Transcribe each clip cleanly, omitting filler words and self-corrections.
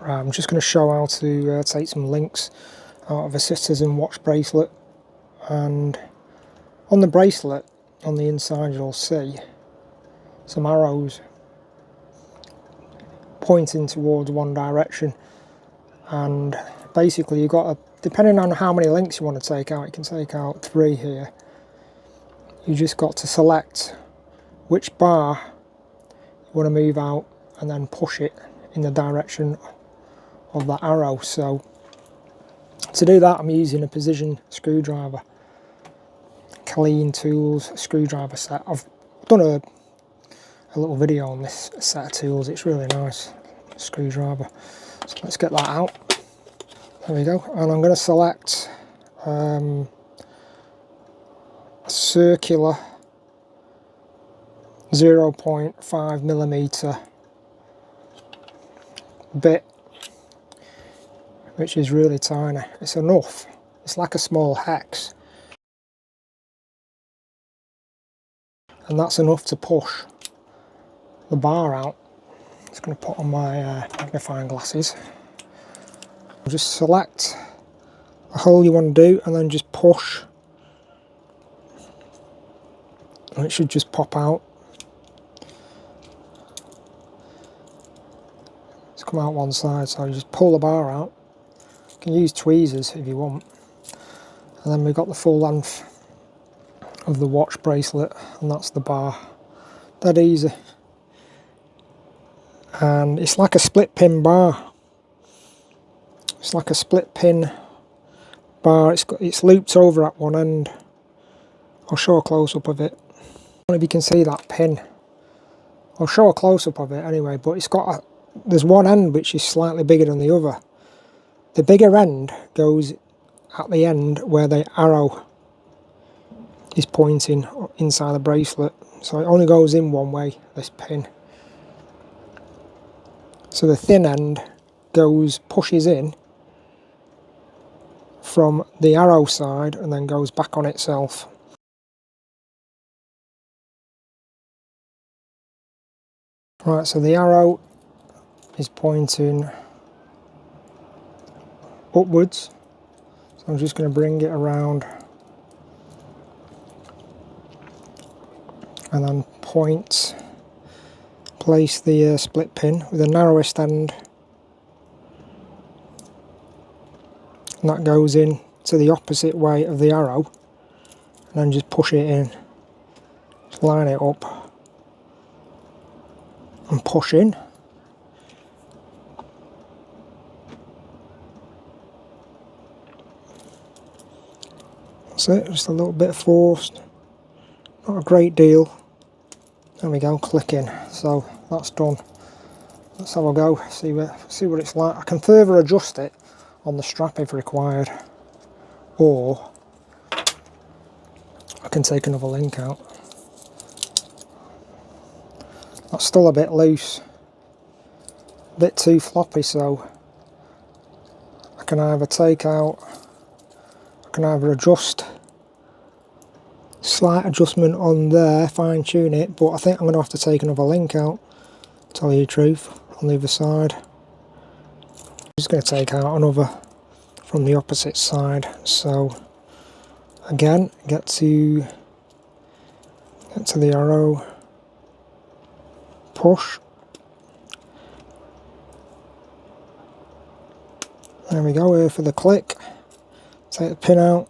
Right, I'm just going to show how to take some links out of a citizen watch bracelet, and on the bracelet on the inside you'll see some arrows pointing towards one direction, and basically you've got to, depending on how many links you want to take out, you can take out 3 here. You just got to select which bar you want to move out and then push it in the direction of that arrow. So to do that I'm using a precision screwdriver, KLEIN tools screwdriver set. I've done a little video on this set of tools, it's really nice screwdriver. So let's get that out. There we go, and I'm going to select a circular 0.5mm bit, which is really tiny. It's enough, it's like a small hex, and that's enough to push the bar out. Just going to put on my magnifying glasses. Just select the hole you want to do and then just push, and it should just pop out. It's come out one side, so you just pull the bar out. You can use tweezers if you want, and then we've got the full length of the watch bracelet, and that's the bar. Dead easy. And it's like a split pin bar. It's like a split pin bar. It's looped over at one end. I'll show a close up of it. I don't know if you can see that pin. I'll show a close up of it anyway, but it's got there's one end which is slightly bigger than the other. The bigger end goes at the end where the arrow is pointing inside the bracelet, so it only goes in one way, this pin. So the thin end pushes in from the arrow side and then goes back on itself. Right, so the arrow is pointing upwards, so I'm just going to bring it around and then place the split pin with the narrowest end, and that goes in to the opposite way of the arrow, and then just push it in, just line it up and push in. That's it, just a little bit of force, not a great deal. There we go, clicking. So that's done. Let's have a go, see what it's like. I can further adjust it on the strap if required, or I can take another link out. That's still a bit loose, a bit too floppy, so I can either adjust, slight adjustment on there, fine tune it, but I think I'm going to have to take another link out, to tell you the truth, on the other side. I'm just going to take out another from the opposite side. So again, get to the arrow, push, there we go, here for the click, take the pin out,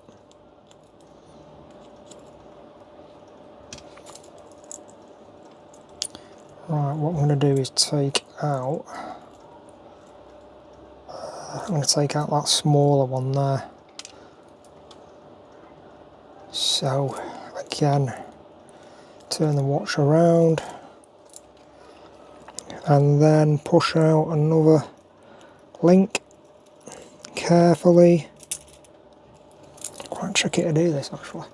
right. What I'm going to do is take out, I'm going to take out that smaller one there. So again, turn the watch around and then push out another link carefully. Quite tricky to do this actually.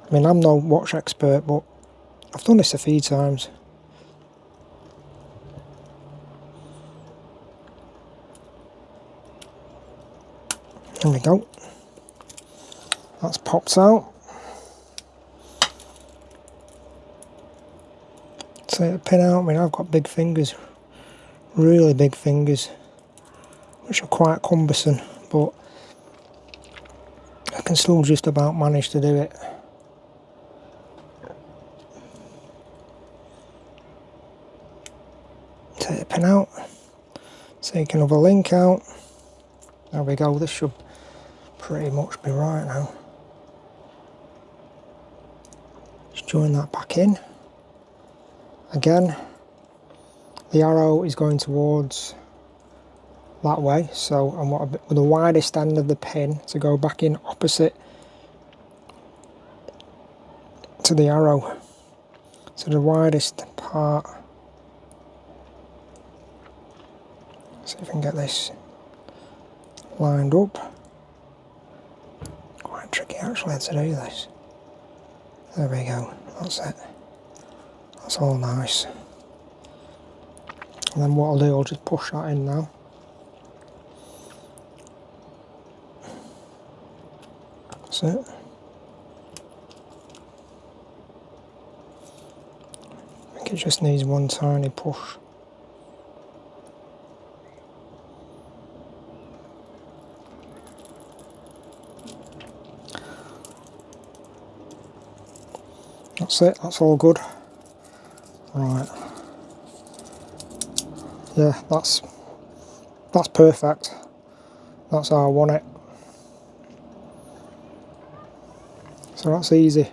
I mean, I'm no watch expert, but I've done this a few times. There we go. That's popped out. Take the pin out. I mean, I've got big fingers, really big fingers. which are quite cumbersome, but I can still just about manage to do it. Take the pin out, take another link out. There we go, this should pretty much be right now. Just join that back in. Again, the arrow is going towards that way, so I want the widest end of the pin to go back in opposite to the arrow. So the widest part. See if I can get this lined up. Quite tricky actually to do this. There we go, that's it. That's all nice. And then what I'll do, I'll just push that in now. That's it. I think it just needs one tiny push. That's it, that's all good. Right. Yeah, that's perfect. That's how I want it. So that's easy.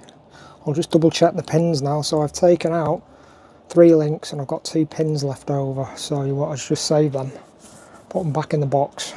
I'll just double check the pins now. So I've taken out 3 links and I've got 2 pins left over. So what, I'll just save them, put them back in the box.